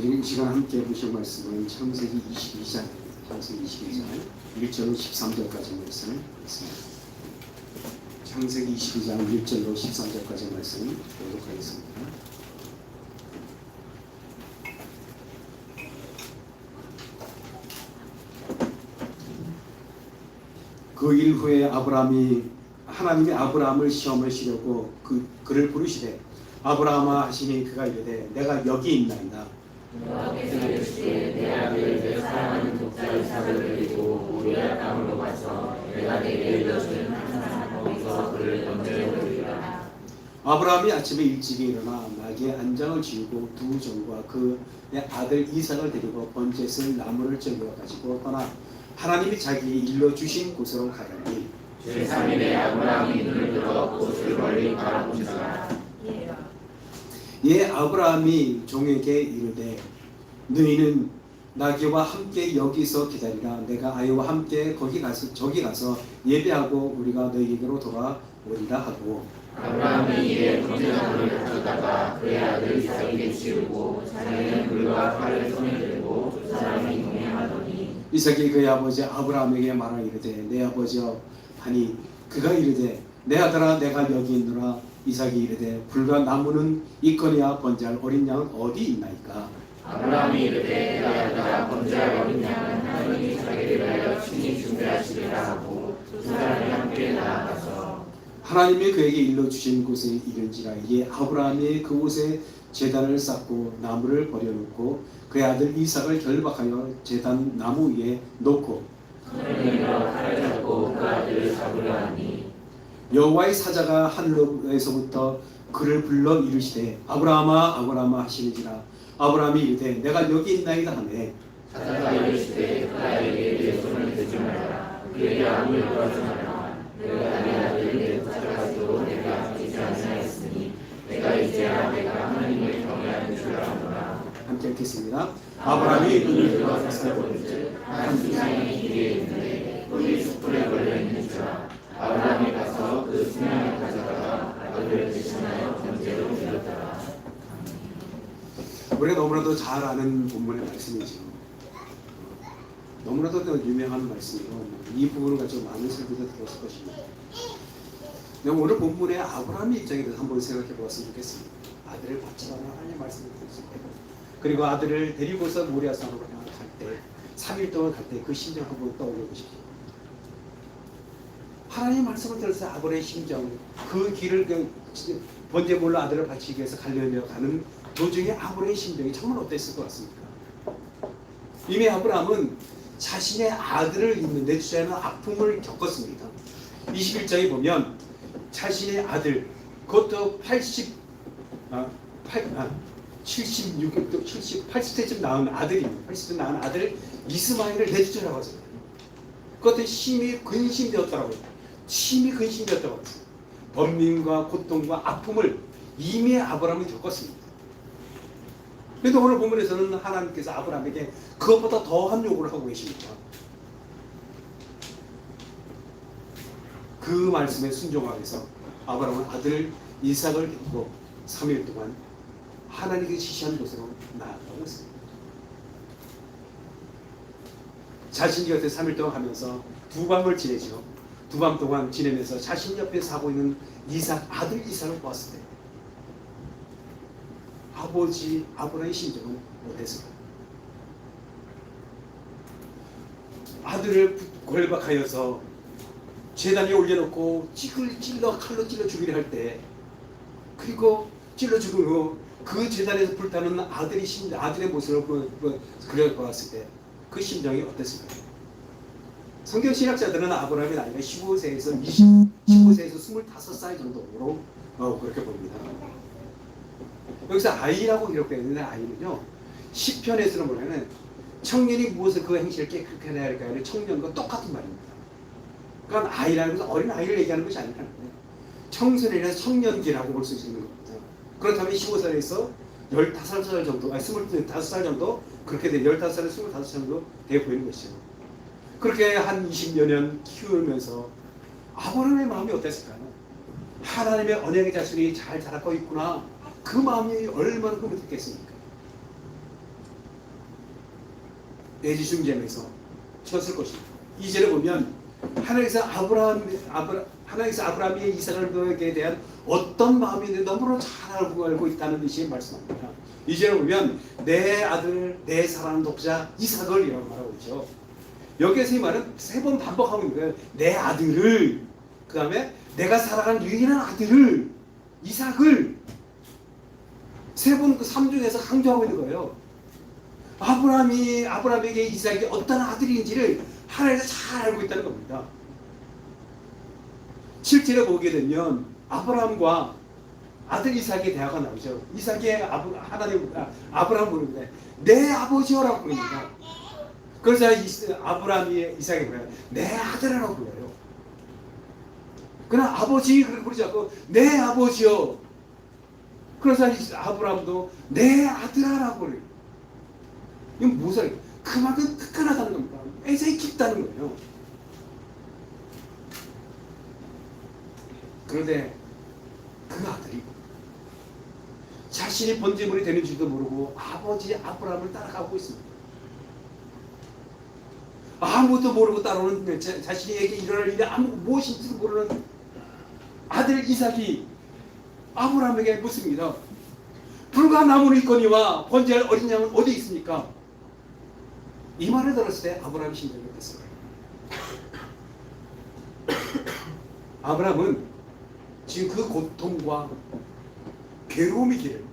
우리 이 시간 함께 보실 말씀은 창세기 22장, 창세기 22장 1절로 13절까지 말씀을 있습니다. 창세기 22장 1절로 13절까지 말씀 보도록 하겠습니다. 그 일 후에 하나님이 아브라함을 시험을 시려고 그를 부르시되 아브라함아 하시니 그가 이르되 내가 여기 있나이다. 여호와께서 이르시되 내 아들 내 사랑하는 독자 이삭을 데리고 모리아 땅으로 가서 내가 내게 일러준 한 거기서 그를 던져버리라. 아브라함이 아침에 일찍이 일어나 나귀의 안장을 지우고 두 종과 그의 아들 이삭을 데리고 번제슬 나무를 즐겨 가지고 떠나 하나님이 자기에게 일러주신 곳으로 가더니 제3일에 아브라함이 눈을 들어 꽃을 멀리 바라보시더라. 아브라함이 종에게 이르되 너희는 나귀와 함께 여기서 기다리라. 내가 아이와 함께 저기 가서 예배하고 우리가 너희에게로 돌아오리라 하고 아브라함이 이에 번제나무를 가져다가 그의 아들 이삭에게 치우고 자기는 불과 칼을 손에 들고 두 사람이 동행하더니 이삭이 그의 아버지 아브라함에게 말하 이르되 내 아버지여 하니 그가 이르되 내 아들아 내가 여기 있노라. 이삭이 이르되 불과 나무는 있거니와 번제할 어린 양은 어디 있나이까. 아브라함이 이르되 내 아들아 번제할 어린 양은 하나님이 자기를 위하여 친히 준비하시리라 하고 두 사람이 함께 나아가서 하나님이 그에게 일러주신 곳에 이른지라. 이에 아브라함이 그곳에 제단을 쌓고 나무를 버려놓고 그의 아들 이삭을 결박하여 제단 나무 위에 놓고 손을 내밀어 칼을 잡고 그 아들을 잡으려 하니 여호와의 사자가 하늘에서부터 그를 불러 이르시되 아브라함아 아브라함아 하시는지라. 아브라함이 이르되 내가 여기 있나이다 하매 사자가 이르시되 그에게 내 손을 대지 말라. 그에게 아무 일도 하지 말라. 내가 내 아들을 내 쫓아가지도 내가 아끼지 아니하였으니 내가 이제야 내가 하나님을 경외하는 줄 아노라. 함께 읽겠습니다. 아브라함이 눈을 들어 살펴보는즉 한 수양이 길에 있는데 뿔이 숯불에 걸려 있는 줄 아브라함이 가서 그 수양을 가져다가 아들을 대신하여 번제로 드렸더라. 우리가 너무나도 잘 아는 본문의 말씀이죠. 너무나도 유명한 말씀이고 이 부분을 가지고 많은 설교도 들었을 것입니다. 오늘 본문의 아브라함의 입장에 대해서 한번 생각해 보았으면 좋겠습니다. 아들을 바치라는 하나님의 말씀을 들었을 때 그리고 아들을 데리고서 모리아산으로 갈 때 3일 동안 갈 때 그 심정 한번 떠올려 보십시오. 하나님의 말씀을 들어서 아브라함의 심정, 그 길을 번제물로 아들을 바치기 위해서 가려며 가는 도중에 아브라함의 심정이 정말 어땠을 것 같습니까? 이미 아브라함은 자신의 아들을 잇는 내주자는 아픔을 겪었습니다. 21장에 보면 자신의 아들, 그것도 80세쯤 낳은 아들입니다. 80세 낳은 아들 이스마엘을 내주자라고 하잖아요. 그것도 심히 근심되었다고 해요. 심히 근심되었다고 했어요. 번민과 고통과 아픔을 이미 아브라함이 겪었습니다. 그런데 오늘 본문에서는 하나님께서 아브라함에게 그것보다 더한 요구를 하고 계십니다. 그 말씀에 순종하기 위해서 아브라함은 아들 이삭을 데리고 3일 동안 하나님께 지시한 곳으로 나아가고 있습니다. 자신 곁에 3일 동안 하면서 두 밤을 지내죠. 두 밤 동안 지내면서 자신 옆에 사고 있는 아들 이삭을 보았을 때 아버지 아브라함의 심정은 어땠을까요? 아들을 결박하여서 제단에 올려놓고 칼로 찔러 죽이려 할 때, 그리고 찔러 죽은 후 그 제단에서 불타는 아들의 모습을 그려보았을 때 그 심정이 어땠을까요? 성경 신학자들은 아브라함의 나이가 15세에서 25살 정도로 그렇게 봅니다. 여기서 아이라고 기록되어 있는데 아이는요, 시편에서는 뭐냐면 청년이 무엇을 그 행실을 깨끗게 해야 할까 하는 청년과 똑같은 말입니다. 그러니까 아이라는 것은 어린 아이를 얘기하는 것이 아니라는 거예요. 청소년이나 청년기라고 볼 수 있는 겁니다. 그렇다면 15살에서 15살 정도, 25살 정도 그렇게 돼 15살에서 25살 정도 돼 보이는 것이죠. 그렇게 한 20여 년 키우면서 아브라함의 마음이 어땠을까요? 하나님의 언약의 자손이 잘 자라고 있구나. 그 마음이 얼마나 흐뭇했겠습니까? 애지중지하면서 쳤을 것입니다. 2절에 보면 하나님께서 아브라함의 이삭에 대한 어떤 마음인지 너무나 잘 알고 있다는 뜻이 말씀합니다. 2절에 보면 내 아들, 내 사랑하는 독자 이삭을 이라고 말하고 있죠. 여기에서 이 말은 3번 반복하고 있는 거예요. 내 아들을, 그 다음에 내가 사랑하는 유일한 아들을, 이삭을 3번 그 3중에서 강조하고 있는 거예요. 아브라함에게 이삭이 어떤 아들인지를 하나님께서 잘 알고 있다는 겁니다. 실제로 보게 되면 아브라함과 아들 이삭의 대화가 나오죠. 이삭이 아브라함 부르는데 내 아버지여라고 부릅니다. 그래서 아브라함이 이삭이 뭐예요? 내 아들이라고 불러요. 그러나 아버지 그렇게 부르지 않고 내 아버지여. 그래서 아브라함도 내 아들아라고 그래요. 이건 무슨 그만큼 끝끈하다는 겁니다. 애정이 깊다는 거예요. 그런데 그 아들이 자신이 번제물이 되는 줄도 모르고 아버지 아브라함을 따라가고 있습니다. 아무것도 모르고 따라오는 자신에게 일어날 일이 무엇인지도 모르는 아들 이삭이 아브라함에게 묻습니다. 불과 나무는 있거니와 번제할 어린 양은 어디 있습니까? 이 말을 들었을 때 아브라함이 심장이 어땠어요? 아브라함은 지금 그 고통과 괴로움의 길을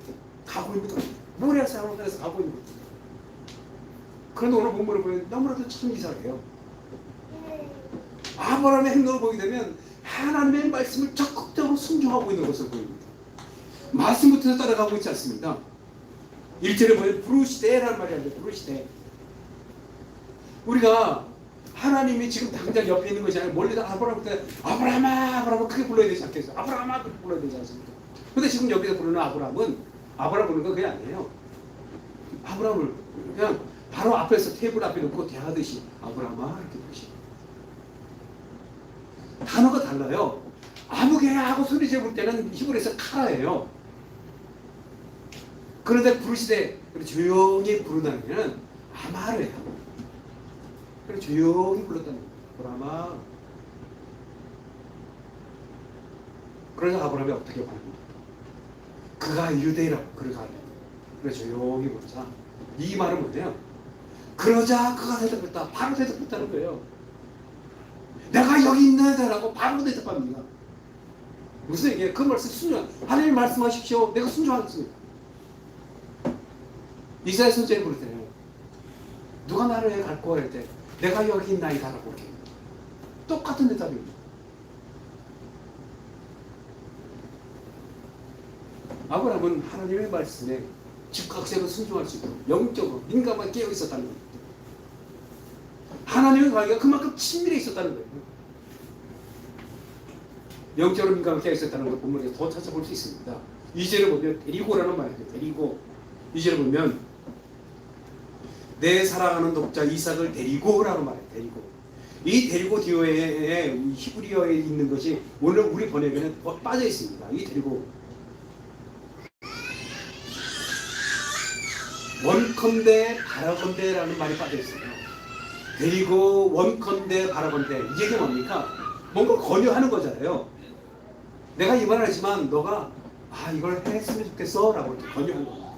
가고 있는 겁니다. 모리아 산에서 가고 있는 겁니다. 그런데 오늘 본문을 보면 너무나도 참 이상해요. 아브라함의 행동을 보게 되면 하나님의 말씀을 적극적으로 순종하고 있는 것을 보입니다. 말씀부터 따라가고 있지 않습니다. 1절에 보면 부르시되라는 말이 아니라 부르시되. 우리가 하나님이 지금 당장 옆에 있는 것이 아니라 멀리서 아브라함아 크게 불러야 되지 않겠어요? 아브라함아 크게 불러야 되지 않습니까? 근데 지금 여기서 부르는 아브라함은 아브라함 부르는 건 그게 아니에요. 아브라함을 그냥 바로 앞에서 테이블 앞에 놓고 대하듯이 아브라함아 이렇게 부르시고 단어가 달라요. 아무개야 하고 소리 지를 때는 히브리에서 카라예요. 그런데 부르시되 조용히 부른다는 게는 아마르예요. 그래서 조용히 불렀다는 거예요. 아브라함아. 그래서 아브라함이 어떻게 말합니까? 그가 유대인이라고 그를 가르쳐. 그래서 조용히 부르자. 이 말은 뭐냐면 그러자 그가 대답했다. 바로 대답했다는 거예요. 내가 여기 있는데라고 바로 대답합니다. 무슨 얘기예요? 그 말씀 순종. 하나님 말씀하십시오. 내가 순종하겠습니다. 이사야 선지자에 부를 때요. 누가 나를 갈 거야 할 때 내가 여기 있나이다라고 이렇게 똑같은 대답입니다. 아브라함은 하나님의 말씀에 즉각적으로 순종할 수 있도록 영적으로 민감하게 깨어 있었다는 겁니다. 하나님의 관계가 그만큼 친밀해 있었다는 거예요. 영적으로 민감하게 깨어 있었다는 걸 본문에서 더 찾아볼 수 있습니다. 2절에 보면 데리고라는 말이에요. 데리고. 2절에 보면 내 사랑하는 독자 이삭을 데리고라는 말이에요. 데리고. 이 데리고 뒤에 히브리어에 있는 것이 오늘 우리 번역에는 빠져 있습니다. 이 데리고. 원컨대 바라건대라는 말이 빠져 있어요. 데리고 원컨대 바라건대. 이게 뭡니까? 뭔가 권유하는 거잖아요. 내가 이 말을 하지만 너가 이걸 했으면 좋겠어 라고 이렇게 권유하는 겁니다.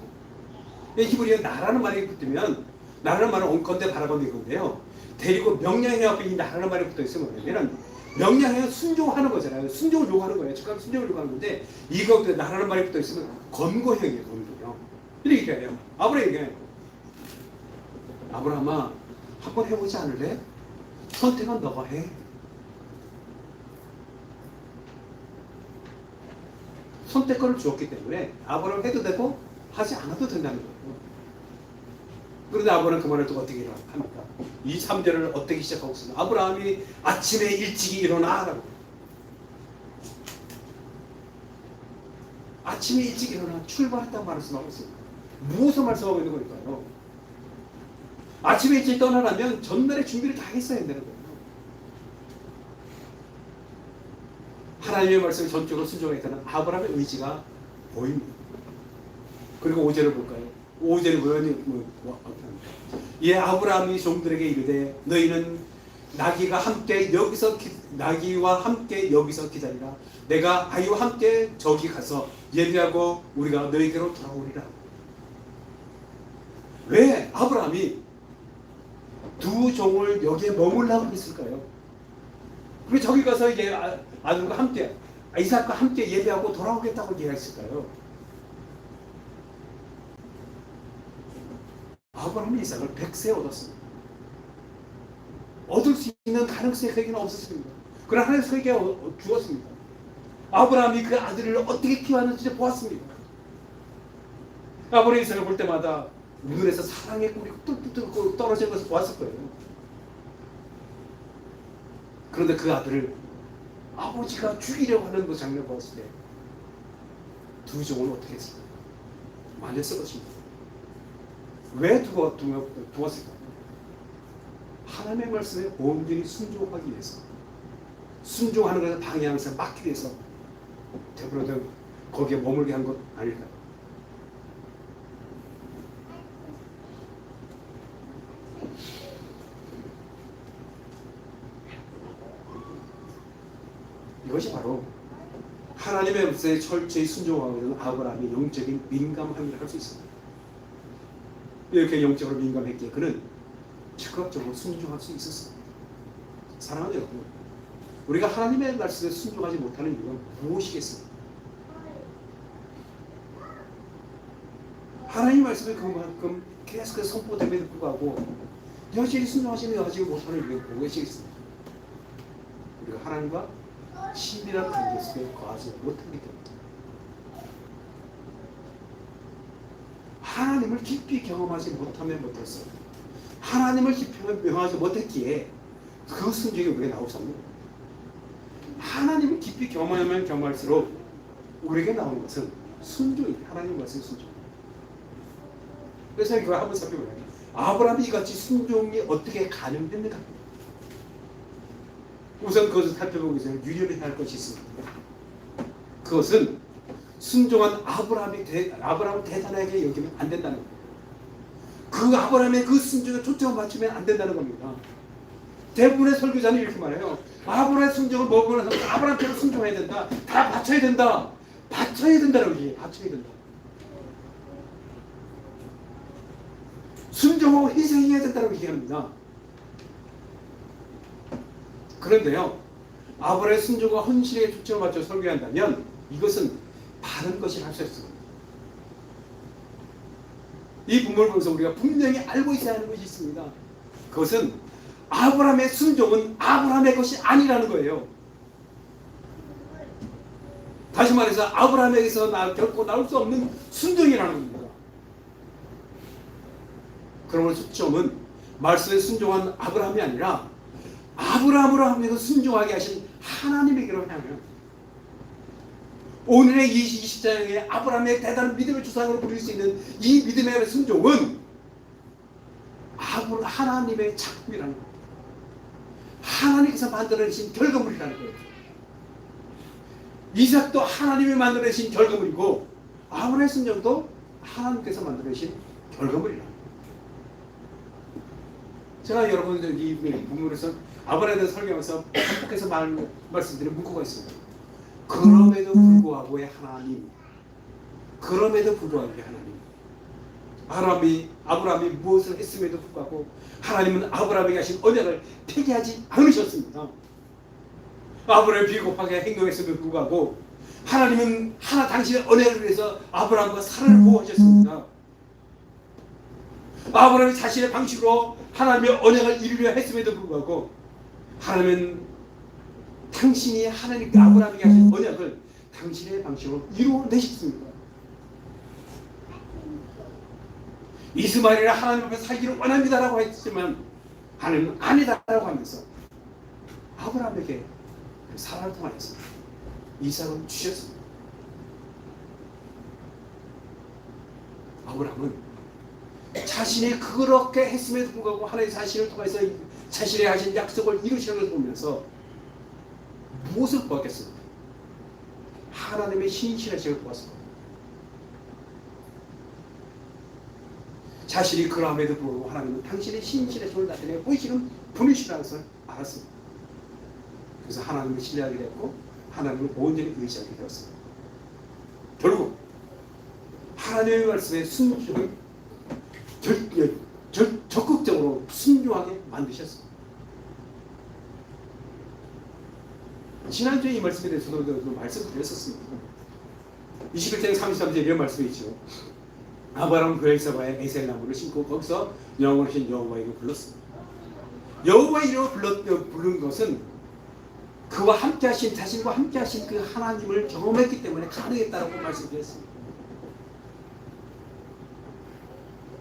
히브리어 나라는 말이 붙으면 나라는 말은 원컨대 바라건대 건데요. 데리고 명령의 앞에 이 나라는 말이 붙어 있으면 뭐냐면 명령에 순종하는 거잖아요. 순종을 요구하는 거예요. 즉각 순종을 요구하는 건데 이거 나라는 말이 붙어 있으면 권고형이에요. 권고형. 이렇게 얘기해요. 아브라함에게 아브라함아 한번 해보지 않을래? 선택은 너가 해. 선택권을 주었기 때문에 아브라함 해도 되고 하지 않아도 된다는 거예요. 그런데 아브라함은 그 말을 또 어떻게 합니까? 이 3절을 어떻게 시작하고 있습니다. 아브라함이 아침에 일찍이 일어나라고. 아침에 일찍 일어나 출발했다고 말씀하고 있습니다. 무엇을 말씀하고 있는 걸까요? 아침에 일찍 떠나려면 전날에 준비를 다 했어야 된다는 거예요. 하나님의 말씀을 전적으로 순종했다는 아브라함의 의지가 보입니다. 그리고 5절을 볼까요? 5절에 보면 예 아브라함이 종들에게 이르되 너희는 나귀와 함께 여기서 기다리라. 내가 아이와 함께 저기 가서 예비하고 우리가 너희에게로 돌아오리라. 왜 아브라함이 두 종을 여기에 머물라고 했을까요? 왜 저기 가서 이제 아들과 함께 이삭과 함께 예배하고 돌아오겠다고 얘기했을까요? 아브라함이 이삭을 100세 얻었습니다. 얻을 수 있는 가능성이 그에게는 없었습니다. 그러나 하나님께서 그에게 주었습니다. 아브라함이 그 아들을 어떻게 키워하는지 보았습니다. 아브라함이 이삭을 볼 때마다 눈에서 사랑의 꿀이 뚝뚝 떨어지는 것을 보았을 거예요. 그런데 그 아들을 아버지가 죽이려고 하는 그 장면을 보았을 때 두 종을 어떻게 했을까요? 말렸을 것입니다. 왜 두었을까요? 하나님의 말씀에 온전히 순종하기 위해서, 순종하는 것을 방해하면서 막기 위해서 되도록 거기에 머물게 한 것 아닐까요? 이것이 바로 하나님의 말씀에 철저히 순종하고 있는 아브라함의 영적인 민감함이라고 할 수 있습니다. 이렇게 영적으로 민감했기에 그는 즉각적으로 순종할 수 있었습니다. 사랑하는 여러분, 우리가 하나님의 말씀에 순종하지 못하는 이유가 무엇이겠습니까? 하나님의 말씀에 그만큼 계속 선포됨에도 불구하고 여전히 순종하시며 하지 못하는 이유가 무엇이겠습니까? 우리가 하나님과 친밀한 관계 속에 거하지 못하기 때문입니다. 하나님을 깊이 경험하지 못하면 못했어요. 하나님을 깊이 경험하지 못했기에 그 순종이 우리에게 나오잖아요. 하나님을 깊이 경험하면 경험할수록 우리에게 나오는 것은 순종입니다. 하나님 말씀 순종. 그래서 이걸 한번 살펴보면 아브라함이 이같이 순종이 어떻게 가능했는가? 우선 그것을 살펴보기 전에 유념해야 할 것이 있습니다. 그것은 순종한 아브라함을 대단하게 여기면 안 된다는 거예요. 그 아브라함의 그 순종에 초점을 맞추면 안 된다는 겁니다. 대부분의 설교자는 이렇게 말해요. 아브라함의 순종을 먹으면 아브라함처럼 순종해야 된다. 다 바쳐야 된다. 바쳐야 된다라고 얘기해요. 바쳐야 된다. 순종하고 희생해야 된다고 얘기합니다. 그런데요, 아브라함의 순종과 헌신에 초점을 맞춰 설교한다면 이것은 바른 것이라 할 수 있습니다. 이 부분을 보면서 우리가 분명히 알고 있어야 하는 것이 있습니다. 그것은 아브라함의 순종은 아브라함의 것이 아니라는 거예요. 다시 말해서 아브라함에게서 결코 나올 수 없는 순종이라는 겁니다. 그러므로 초점은 말씀에 순종한 아브라함이 아니라 아브라함으로 하면서 순종하게 하신 하나님에게로 향하면 오늘의 20장의 아브라함의 대단한 믿음의 주상으로 부릴 수 있는 이 믿음의 순종은 하나님의 작품이라는 겁니다. 하나님께서 만들어내신 결과물이라는 거예요. 이삭도 하나님이 만들어내신 결과물이고 아브라함의 순종도 하나님께서 만들어내신 결과물이라는 거예요. 제가 여러분들 이 부분에서 아브라함에 대해서 설교하면서 반복해서 말씀드린 문구가 있습니다. 그럼에도 불구하고의 하나님, 그럼에도 불구하고의 하나님. 아브라함이 무엇을 했음에도 불구하고 하나님은 아브라함에게 하신 언약을 폐기하지 않으셨습니다. 아브라함이 비겁하게 행동했음에도 불구하고 하나님은 당신의 언약을 위해서 아브라함과 사라를 보호하셨습니다. 아브라함이 자신의 방식으로 하나님의 언약을 이루려 했음에도 불구하고 하나님은 당신이 하나님께 아브라함에게 하신 언약을 당신의 방식으로 이루어내셨습니다. 이스마엘이 하나님 앞에 살기를 원합니다라고 했지만 하나님은 아니다라고 하면서 아브라함에게 사라를 통하여서 이삭을 주셨습니다. 아브라함은 자신이 그렇게 했음에도 불구하고 하나님의 자신을 통해서 자신의 하신 약속을 이루시는 것을 보면서 무엇을 보았겠습니까? 하나님의 신실하심을 보았습니다. 자신이 그러함에도 불구하고 하나님은 당신의 신실의 손을 나타내 보이시는 분이시라는 것을 알았습니다. 그래서 하나님을 신뢰하게 됐고 하나님을 온전히 의지하게 되었습니다. 결국 하나님의 말씀에 적극적으로 순종하게 만드셨습니다. 지난주에 이 말씀에 대해서도 말씀드렸었습니다. 21장 33절에 이런 말씀이 있죠. 아브라함은 브엘사바에 에셀 나무를 심고 거기서 영원하신 여호와에게 불렀습니다. 여호와 이름을 부른 것은 그와 함께하신 자신과 함께하신 그 하나님을 경험했기 때문에 가능했다라고 말씀드렸습니다.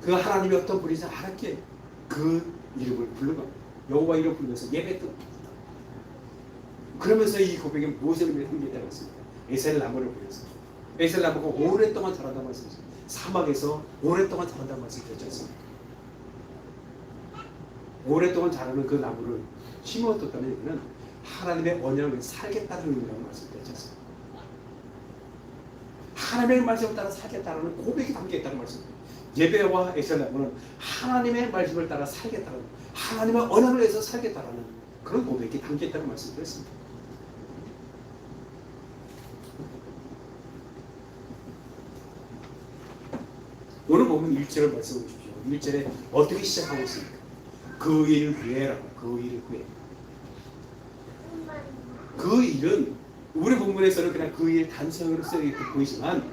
그 하나님이 어떤 분인지 알았기에 그 이름을 부른 겁니다. 여호와 이름을 부르면서 예배했던 겁니다. 그러면서 이 고백에 무엇을 의미했다고 했습니까? 에셀 나무를 보였습니다. 에셀 나무가 오랫동안 자란다고 말씀드렸습니다. 사막에서 오랫동안 자란다고 말씀드렸지 않습니까? 오랫동안 자라는 그 나무를 심어뒀다는 얘기는 하나님의 언약을 살겠다는 의미라고 말씀드렸지 않습니까? 하나님의 말씀을 따라 살겠다는 고백이 담겨있다는 말씀입니다. 예배와 에셀 나무는 하나님의 말씀을 따라 살겠다는, 하나님의 언약을 위해서 살겠다는 그런 고백이 담겨있다는 말씀드렸습니다. 오늘 보면 1절을 말씀해 주십시오. 1절에 어떻게 시작하고 있습니까? 그 일 후에라고. 그 일 후에. 그 일은 우리 본문에서는 그냥 그 일 단성으로 쓰여 보이지만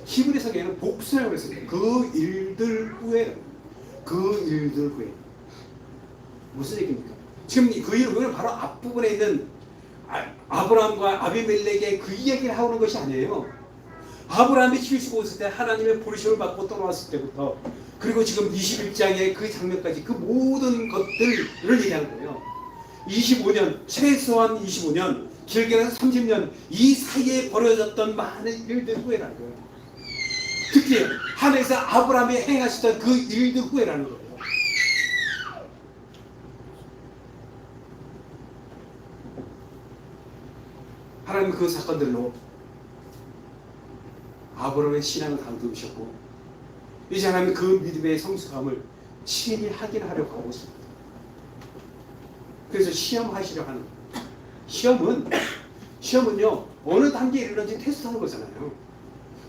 히브리 성경에는 복수형으로 쓰여요. 그 일들 후에. 그 일들 후에. 무슨 얘기입니까? 지금 그 일 후에는 바로 앞부분에 있는 아브라함과 아비멜렉의 그 이야기를 하는 것이 아니에요. 아브라함이 75세 때 하나님의 보리심을 받고 떠나왔을 때부터 그리고 지금 21장의 그 장면까지 그 모든 것들을 얘기하는 거예요. 25년, 최소한 25년, 길게는 30년 이 사이에 벌어졌던 많은 일들 후에라는 거예요. 특히 하늘에서 아브라함이 행하시던 그 일들 후에라는 거예요. 하나님은 그 사건들로 아브라함의 신앙을 강도하셨고 이제 하나님은 그 믿음의 성숙함을 친히 확인하려고 하고 있습니다. 그래서 시험하시려고 하는 거예요. 시험은요 어느 단계에 이르는지 테스트하는 거잖아요.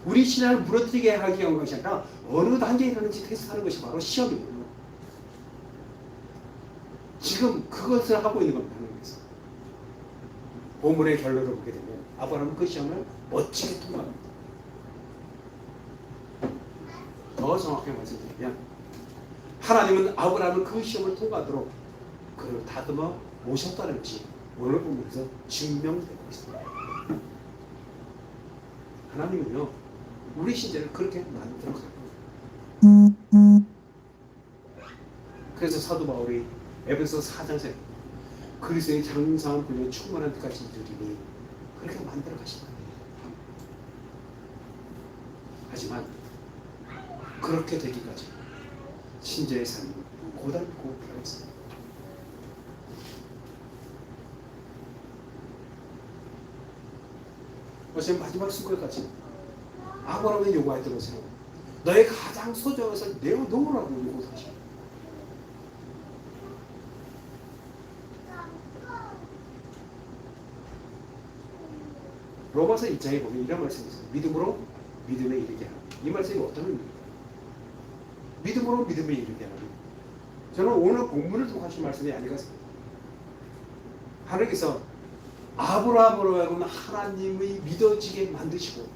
우리 신앙을 무너뜨리게 하기 위한 것이 아니라 어느 단계에 이르는지 테스트하는 것이 바로 시험이에요. 지금 그것을 하고 있는 겁니다. 하나님께서. 본문의 결론을 보게 되면 아브라함은 그 시험을 멋지게 통과합니다. 더 정확하게 말씀드리면 하나님은 아브라함은 그 시험을 통과하도록 그를 다듬어 모셨다는 것이 오늘 본문에서 증명되고 있습니다. 하나님은요 우리 신자를 그렇게 만들어 가요. 그래서 사도 바울이 에베소 4장에 그리스도의 장성한 분에 충만한 데까지 이르리니 그렇게 만들어 가신다. 하지만 그렇게 되기까지 신자의 삶은 고달프고 필요했습니다. 어제 마지막 순간까지 아브라함이 요구했던 것은 너의 가장 소중한 것을 내어놓으라고 요구하십니다. 로마서 1장에 보면 이런 말씀이 있어요. 믿음으로 믿음에 이르게 하라. 이 말씀이 어떤 의미입니까? 믿음으로 믿음에 이르게 하라. 저는 오늘 본문을 통하신 말씀이 아니겠습니다. 하나님께서 아브라함으로 하여금 하나님의 믿어지게 만드시고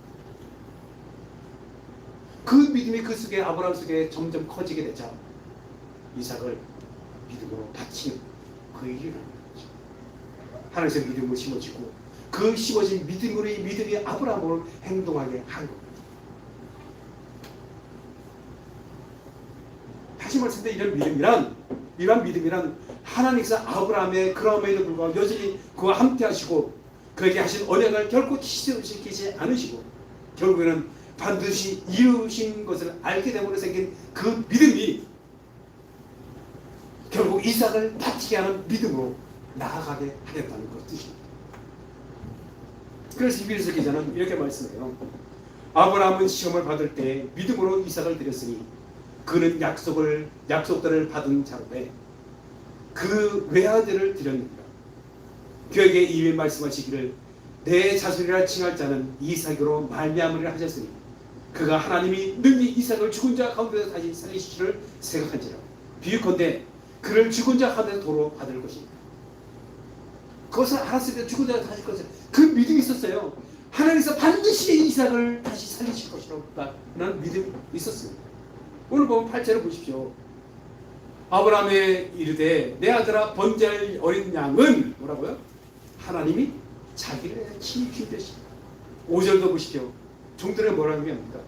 그 믿음이 그 속에 아브라함 속에 점점 커지게 되자 이삭을 믿음으로 바치는 그 일이 나는 거죠. 하나님께서 믿음으로 심어지고 그 심어진 믿음으로 이 믿음이 아브라함으로 행동하게 한 겁니다. 다시 말씀드린 이런 믿음이란 하나님께서 아브라함의 그럼에도 불구하고 여전히 그와 함께 하시고 그에게 하신 언약을 결코 취소시키지 않으시고 결국에는 반드시 이루신 것을 알게 됨으로 생긴 그 믿음이 결국 이삭을 바치게 하는 믿음으로 나아가게 하겠다는 것 뜻입니다. 그래서 히브리서 기자는 이렇게 말씀해요. 아브라함은 시험을 받을 때 믿음으로 이삭을 드렸으니 그는 약속들을 받은 자로되 그 외아들을 드렸느니라. 그에게 이미 말씀하시기를 내 자손이라 칭할 자는 이삭으로 말미암으리라 하셨으니 그가 하나님이 능히 이삭을 죽은 자 가운데서 다시 살리시기를 생각한지라. 비유컨대 그를 죽은 자 가운데서 도로 받을 것입니다. 그것을 알았을 때 죽은 자가 다시 것을 그 믿음이 있었어요. 하나님께서 반드시 이삭을 다시 살리실 것이라는 믿음이 있었습니다. 오늘 보면 8절을 보십시오. 아브라함의 이르되 내 아들아 번제할 어린 양은 뭐라고요? 하나님이 자기를 친히 기르시다. 5절도 보십시오. 종들은 뭐라는 게 합니까?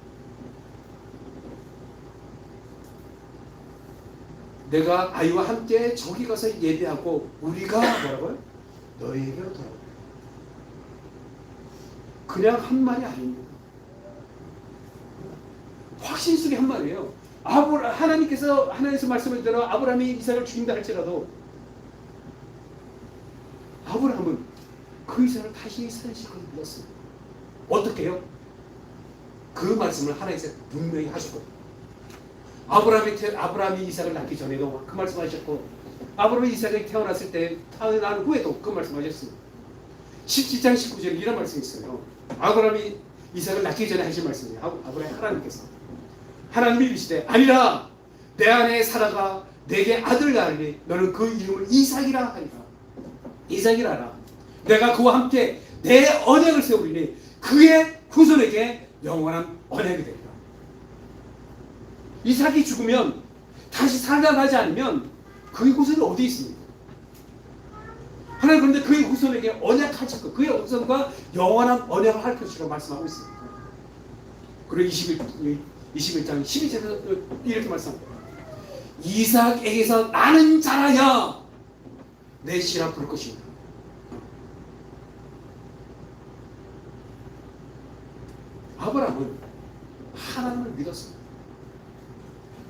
내가 아이와 함께 저기 가서 예배하고 우리가 뭐라고요? 너희에게로 돌아오라. 그냥 한 말이 아닙니다. 확신 속의 한 말이에요. 하나님께서 말씀을 들어 아브라함이 이삭을 죽인다 할지라도 아브라함은 그 이삭을 다시 살리실 것을 믿었어요. 어떻게 해요? 그 말씀을 하나님께서 분명히 하셨거든요. 아브라함이 이삭을 낳기 전에도 그 말씀하셨고 아브라함이 이삭이 태어났을 때 태어난 후에도 그 말씀하셨습니다. 17장 19절에 이런 말씀이 있어요. 아브라함이 이삭을 낳기 전에 하신 말씀이에요. 하나님께서 하나님이 이르시되 아니라 내 아내 사라가 내게 아들을 낳으니 너는 그 이름을 이삭이라 하리라. 이삭이라 하라. 내가 그와 함께 내 언약을 세우리니 그의 후손에게 영원한 언약이 되리라. 이삭이 죽으면 다시 살아나지 않으면 그의 후손이 어디 있습니까? 하나님 그런데 그의 후손에게 언약하실 것, 그의 후손과 영원한 언약을 할 것이라고 말씀하고 있습니다. 그리고 21장 12절에서 이렇게 말씀합니다. 이삭에게서 나는 자라야 내 씨라 부를 것입니다. 아브라함은 하나님을 믿었습니다.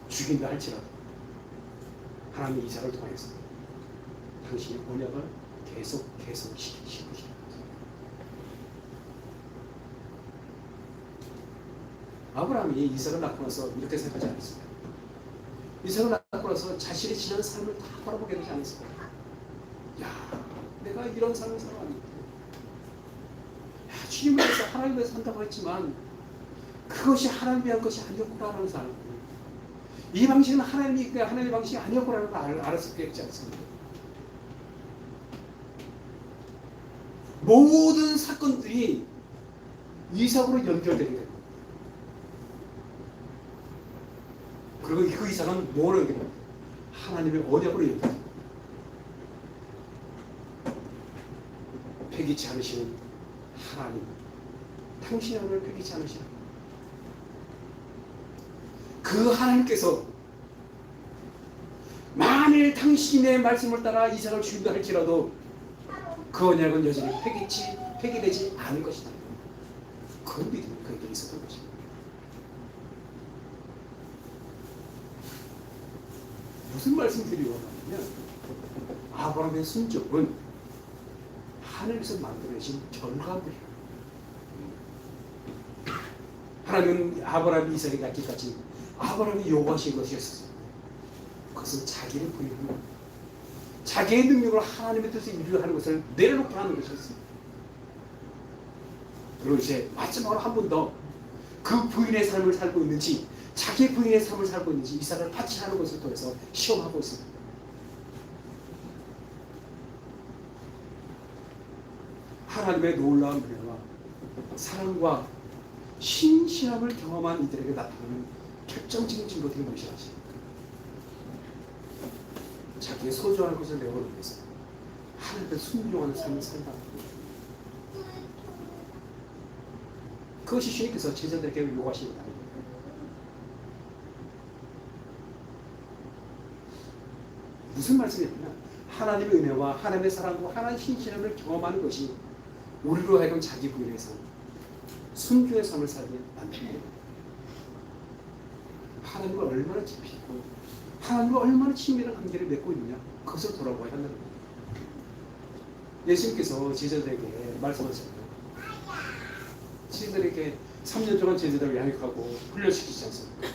죽인다 할지라도 하나님이 이삭을 통해서 당신의 언약을 계속 시키실 것입니다. 아브라함이 이삭을 낳고 나서 이렇게 생각하지 않았습니다. 이삭을 낳고 나서 자신의 지난 삶을 다 바라보게 되지 않았습니다. 야, 내가 이런 삶을 살아왔는데, 주님을 위해서 하나님을 위해서 산다고 했지만 그것이 하나님 위한 것이 아니었구나라는 삶. 이 방식은 하나님의 방식이 아니었구나라는 걸 알았을 때 있지 않습니까? 모든 사건들이 이삭으로 연결되게 됩니다. 그리고 그 이삭은 뭐로 연결됩니까? 하나님의 언약으로 연결됩니다. 패기치 않으시는 하나님, 당신의 언약을 패기치 않으시는 그 하나님께서 만일 당신의 말씀을 따라 이삭을 죽인다 할지라도 그 언약은 여전히 폐기되지 않을 것이다. 그 믿음이 그에게 있었던 것입니다. 무슨 말씀드리려고 하냐면 아브라함의 순종은 하늘에서 만들어내신 결과물이에요. 하나님은 아브라함이 이삭에게 낳기까지 아브라함이 요구하신 것이었어요. 그것은 자기를 부인하는 자기의 능력으로 하나님의 뜻을 이루려는 것을 내려놓고 하는 것이었습니다. 그리고 이제 마지막으로 한 번 더 그 부인의 삶을 살고 있는지 자기의 부인의 삶을 살고 있는지 이삭을 파치하는 것을 통해서 시험하고 있습니다. 하나님의 놀라운 은혜와 사랑과 신실함을 경험한 이들에게 나타나는 결정적인 증거들이 무엇이었습니까? 자기의 소중한 것을 내어놓기 위해서 하나님께 순종하는 삶을 산다. 그것이 주님께서 제자들에게 요구하십니다. 무슨 말씀이냐면 하나님의 은혜와 하나님의 사랑과 하나님의 신실함을 경험하는 것이 우리로 하여금 자기 부인의 삶, 순종의 삶을 살게 만듭니다. 하나님을 얼마나 지키고 하나님과 얼마나 친밀한 관계를 맺고 있느냐, 그것을 돌아보아야 한다는 겁니다. 예수님께서 제자들에게 말씀하셨습니다. 제자들에게 3년 동안 제자들을 양육하고 훈련시키지 않습니까?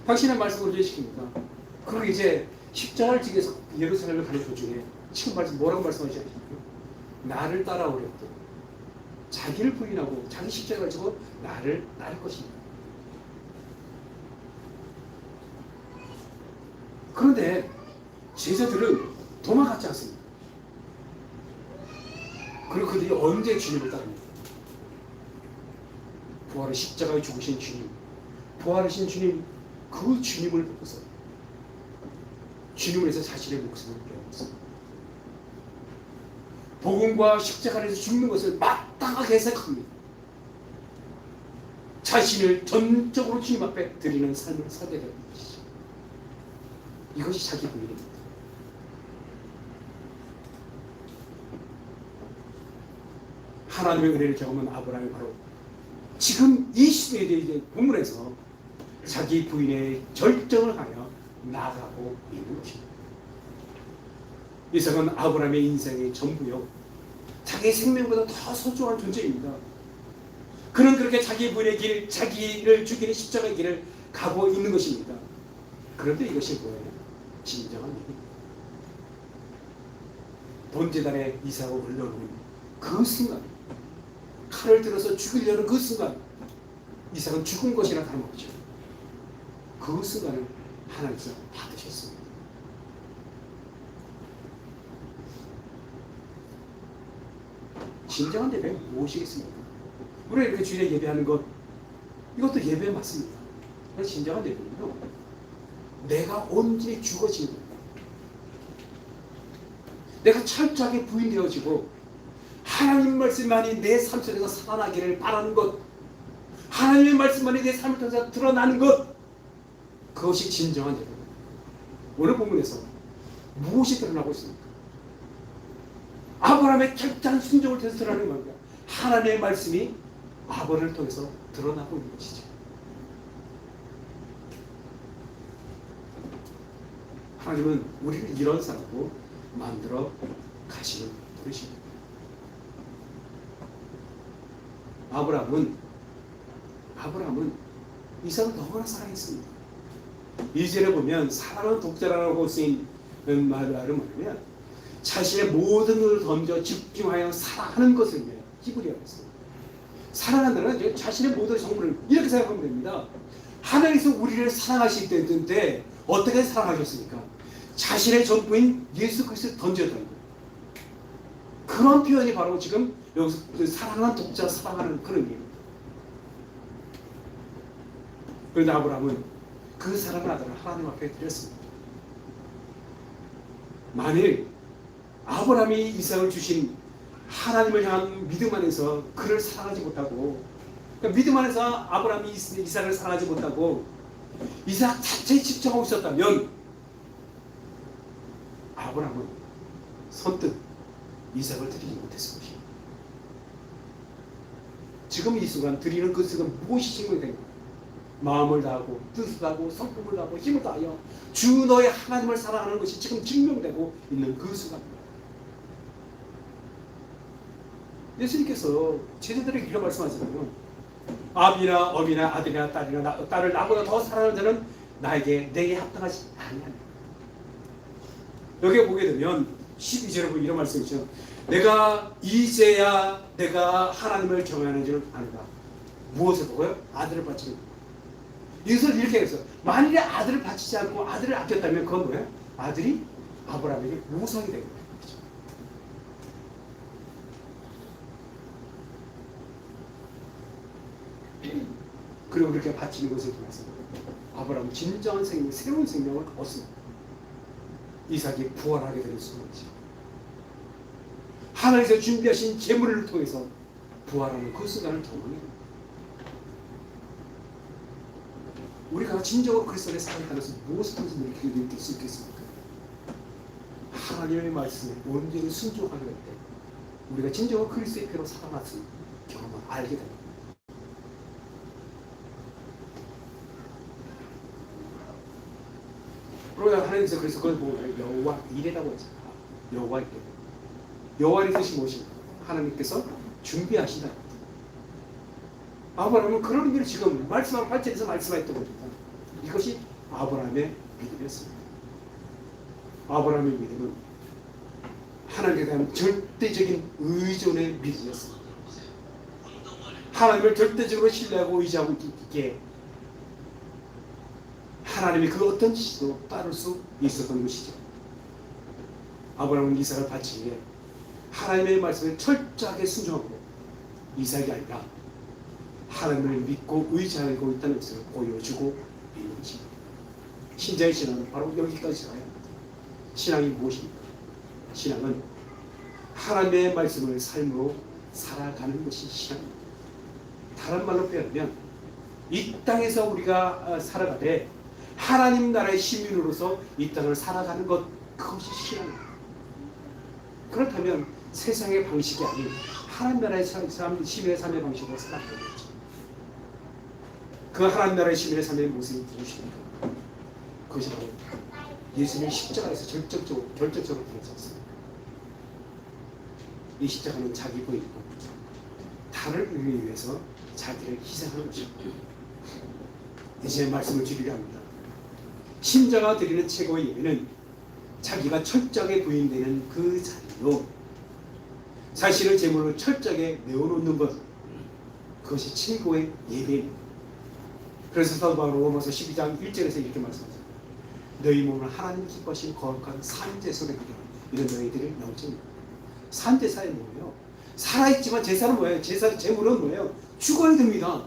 당신의 말씀을 이해시킵니다. 그리고 이제 십자가를 지게서 예루살렘을 가는 도중에 지금 뭐라고 말씀하시죠? 나를 따라오려고 자기를 부인하고 자기 십자가를 지고 나를 따를 것입니다. 그런데 제자들은 도망갔지 않습니다. 그리고 그들이 언제 주님을 따릅니까? 부활의 십자가에 죽으신 주님, 부활하신 주님, 그 주님을 보고서 주님을 위해서 자신의 목숨을 빼앗았습니다. 복음과 십자가에서 죽는 것을 마땅하게 해석합니다. 자신을 전적으로 주님 앞에 드리는 삶을 살게 되는 것이죠. 이것이 자기 부인입니다. 하나님의 은혜를 경험한 아브라함이 바로 지금 이 시대에 대해 본문에서 자기 부인의 절정을 하여 나아가고 있는 것입니다. 이삭은 아브라함의 인생의 전부요, 자기 생명보다 더 소중한 존재입니다. 그는 그렇게 자기 부인의 길, 자기를 죽이는 십자가의 길을 가고 있는 것입니다. 그런데 이것이 뭐예요? 진정한 일입니다. 번제단에 이삭을 올려놓은 그 순간, 칼을 들어서 죽이려는 그 순간, 이삭은 죽은 것이나 다름없죠. 그 순간을 하나님께서 받으셨습니다. 진정한 예배 무엇이겠습니까? 우리가 이렇게 주일에 예배하는 것, 이것도 예배 맞습니다. 진정한 예배는요, 내가 온전히 죽어지는 겁니다. 내가 철저하게 부인되어지고 하나님 말씀만이 내 삶 속에서 살아나기를 바라는 것, 하나님의 말씀만이 내 삶을 통해서 드러나는 것, 그것이 진정한 예배입니다. 오늘 본문에서 무엇이 드러나고 있습니까? 아브라함의 철저한 순종을 통해서 드러나는 겁니다. 하나님의 말씀이 아브라함을 통해서 드러나고 있는 것이죠. 하나님은 우리를 이런 사람으로 만들어 가시는 분이십니다. 아브라함은 이삭을 너무나 사랑했습니다. 2절에 보면 사랑은 독자라고 쓰인 말은 뭐냐면 자신의 모든 것을 던져 집중하여 사랑하는 것을 히브리어로 했습니다. 사랑한다는 자신의 모든 정보를 이렇게 생각하면 됩니다. 하나님께서 우리를 사랑하실 때인데 어떻게 사랑하셨습니까? 자신의 전부인 예수 그리스도를 던져드린 거예요. 그런 표현이 바로 지금 여기서 그 사랑하는 독자, 사랑하는 그런 의미입니다. 그런데 아브라함은 그 사랑하는 아들을 하나님 앞에 드렸습니다. 만일 아브라함이 이삭을 주신 하나님을 향한 믿음 안에서 그를 사랑하지 못하고, 그러니까 믿음 안에서 아브라함이 이삭을 사랑하지 못하고 이삭 자체에 집중하고 있었다면 아브라함은 선뜻 이삭을 드리지 못했을 것입니다. 지금 이 순간 드리는 그 순간 무엇이 증명이 됩니까? 마음을 다하고 뜻을 다하고 성품을 다하고 힘을 다하여 주 너의 하나님을 사랑하는 것이 지금 증명되고 있는 그 순간입니다. 예수님께서 제자들에게 이런 말씀하시잖아요. 아비나 어미나 아들이나 딸이나 딸을 나보다 더 사랑하는 자는 내게 합당하지 아니하니. 여기에 보게 되면 12절에 보면 이런 말씀이죠. 내가 이제야 내가 하나님을 경외하는 줄 아는가. 무엇을 보고요? 아들을 바치는 것. 이것을 이렇게 해서 만일에 아들을 바치지 않고 아들을 아꼈다면 그건 뭐예요? 아들이 아브라함에게 우상이 되는 거예요. 그리고 그렇게 바치는 것을 통해서 아브라함은 진정한 생명, 새로운 생명을 얻습니다. 이삭이 부활하게 되는 순간이죠. 하나님께서 준비하신 제물을 통해서 부활하는 그 순간을 경험해요. 우리가 진정으로 그리스도의 살아있다는 것을 무엇을 통해서 느낄 수 있겠습니까? 하나님의 말씀에 온전히 순종하게 될 때 우리가 진정으로 그리스도의 피로 살아났을 경험을 알게 됩니다. 그러나 하나님께서 그래서 그걸 보고 여호와 이레라고 했잖아요. 여호와 이레. 여호와의 뜻이 무엇입니까? 하나님께서 준비하신다. 아브라함은 그런 의미로 지금 말씀하고 발전해서 말씀했던 겁니다. 이것이 아브라함의 믿음이었습니다. 아브라함의 믿음은 하나님에 대한 절대적인 의존의 믿음이었습니다. 하나님을 절대적으로 신뢰하고 의지하고 있기에 하나님이 그 어떤 지시도 따를 수 있었던 것이죠. 아브라함은 이삭을 바치기 위해 하나님의 말씀에 철저하게 순종하고 이삭이 아니라 하나님을 믿고 의지하고 있다는 것을 보여주고 있는 것입니다. 신자의 신앙은 바로 여기까지 가야 합니다. 신앙이 무엇입니까? 신앙은 하나님의 말씀을 삶으로 살아가는 것이 신앙입니다. 다른 말로 표현하면 이 땅에서 우리가 살아가되 하나님 나라의 시민으로서 이 땅을 살아가는 것, 그것이 신앙입니다. 그렇다면 세상의 방식이 아닌 하나님 나라의 시민의 삶의 방식으로 살아가는 거죠. 그 하나님 나라의 시민의 삶의 모습이 무엇입니까? 그것이 바로 예수님이 십자가에서 결정적으로 보내셨습니다. 이 십자가는 자기 부인이고 다를 의미를 위해서 자기를 희생하는 것입니다. 이제 말씀을 드리려 합니다. 신자가 드리는 최고의 예배는 자기가 철저하게 부인되는 그 자리로 자신을 제물로 철저하게 내어놓는 것, 그것이 최고의 예배입니다. 그래서 사도 바울은 로마서 12장 1절에서 이렇게 말씀하죠. 너희 몸을 하나님 기뻐하시는 거룩한 산제사로 드리라. 이런 너희들을 명제입니다. 산제사에 뭐예요? 살아있지만 제사는 뭐예요? 제물은 뭐예요? 죽어야 됩니다.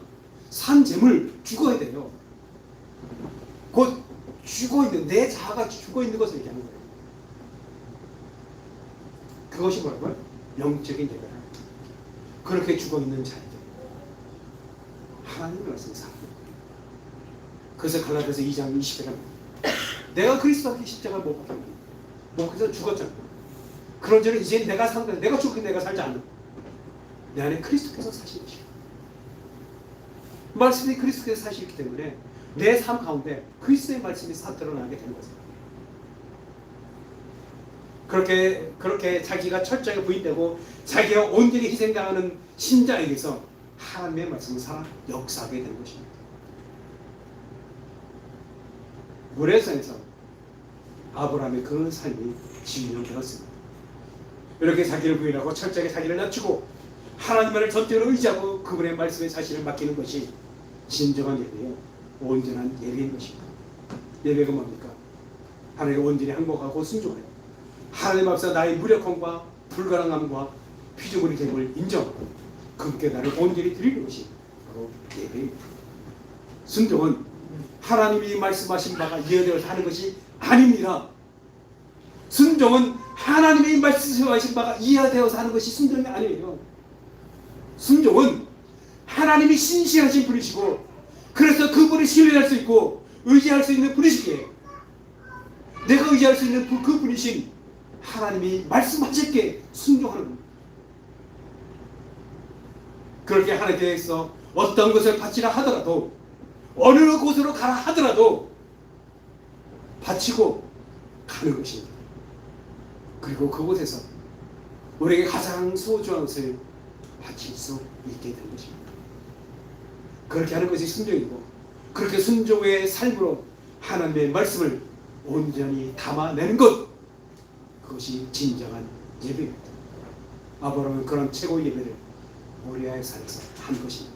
산제물 죽어야 돼요. 곧 죽어있는, 내 자아가 죽어있는 것을 얘기하는 거예요. 그것이 뭐라고요? 영적인 예배라. 그렇게 죽어있는 자리들 하나님의 말씀을 살아요. 그래서 갈라디아서 2장 20절에 내가 그리스도 앞에 십자가 못 박혔다. 못 박혀서 죽었잖아. 그런저는 이제 내가 산다. 내가 죽고 내가 살지 않는 내 안에 그리스도께서 사시는 것이야. 말씀이 그리스도께서 사시기 때문에 내 삶 가운데 그리스도의 말씀이 드러나게 되는 거죠. 그렇게 자기가 철저하게 부인되고 자기가 온전히 희생당하는 신자에게서 하나님의 말씀을 살아 역사하게 되는 것입니다. 모래산에서 아브라함의 그 삶이 증명되었습니다. 이렇게 자기를 부인하고 철저하게 자기를 낮추고 하나님만을 전적으로 의지하고 그분의 말씀에 자신을 맡기는 것이 진정한 예배요, 온전한 예배인 것입니다. 예배가 뭡니까? 하나님께 온전히 항복하고 순종하여 하나님 앞에서 나의 무력함과 불가능함과 피조물이 됨을 인정하고 그분께 나를 온전히 드리는 것이 바로 예배입니다. 순종은 하나님이 말씀하신 바가 이해되어서 하는 것이 아닙니다. 순종은 하나님의 말씀하신 바가 이해되어서 하는 것이 순종이 아니에요. 순종은 하나님이 신실하신 분이시고 그래서 그분을 신뢰할 수 있고 의지할 수 있는 분이시기에 내가 의지할 수 있는 그 분이신 하나님이 말씀하셨기에 순종하는 겁니다. 그렇게 하나님께서 어떤 것을 바치라 하더라도 어느 곳으로 가라 하더라도 바치고 가는 것입니다. 그리고 그곳에서 우리에게 가장 소중한 것을 바칠 수 있게 되는 것입니다. 그렇게 하는 것이 순종이고 그렇게 순종의 삶으로 하나님의 말씀을 온전히 담아내는 것, 그것이 진정한 예배입니다. 아브라함은 그런 최고의 예배를 모리아의 산에서 한 것입니다.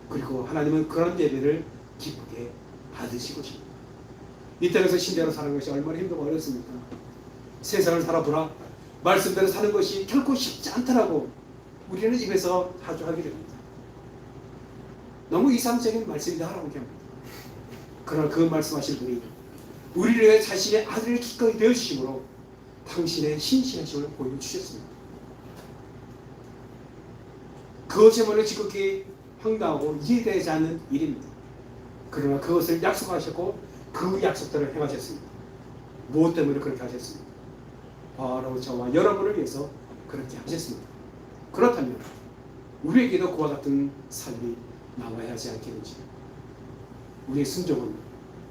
그리고 하나님은 그런 예배를 기쁘게 받으실 것입니다. 이 땅에서 신자로 사는 것이 얼마나 힘들고 어렵습니까? 세상을 살아보라 말씀대로 사는 것이 결코 쉽지 않더라고 우리는 입에서 자주 하게 됩니다. 너무 이상적인 말씀이다 하라고 얘기합니다. 그러나 그 말씀하신 분이 우리를 위해 자신의 아들을 기꺼이 내어주심으로 당신의 신실하심을 보여주셨습니다. 그것이야말로 지극히 황당하고 이해되지 않는 일입니다. 그러나 그것을 약속하셨고 그 약속대로 행하셨습니다. 무엇 때문에 그렇게 하셨습니까? 바로 저와 여러분을 위해서 그렇게 하셨습니다. 그렇다면 우리에게도 그와 같은 삶이 나와야 하지 않겠는지. 우리의 순종은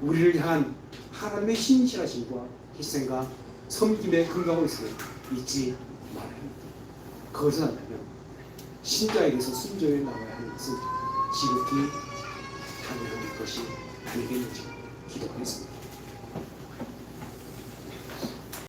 우리를 향한 하나님의 신실하심과 희생과 섬김의 근거가 있음을 잊지 말아야 합니다. 그것은 안다면 신자에게서 순종해 나와야 하는 것은 지극히 당연한 것이 아니겠는지 기도하겠습니다.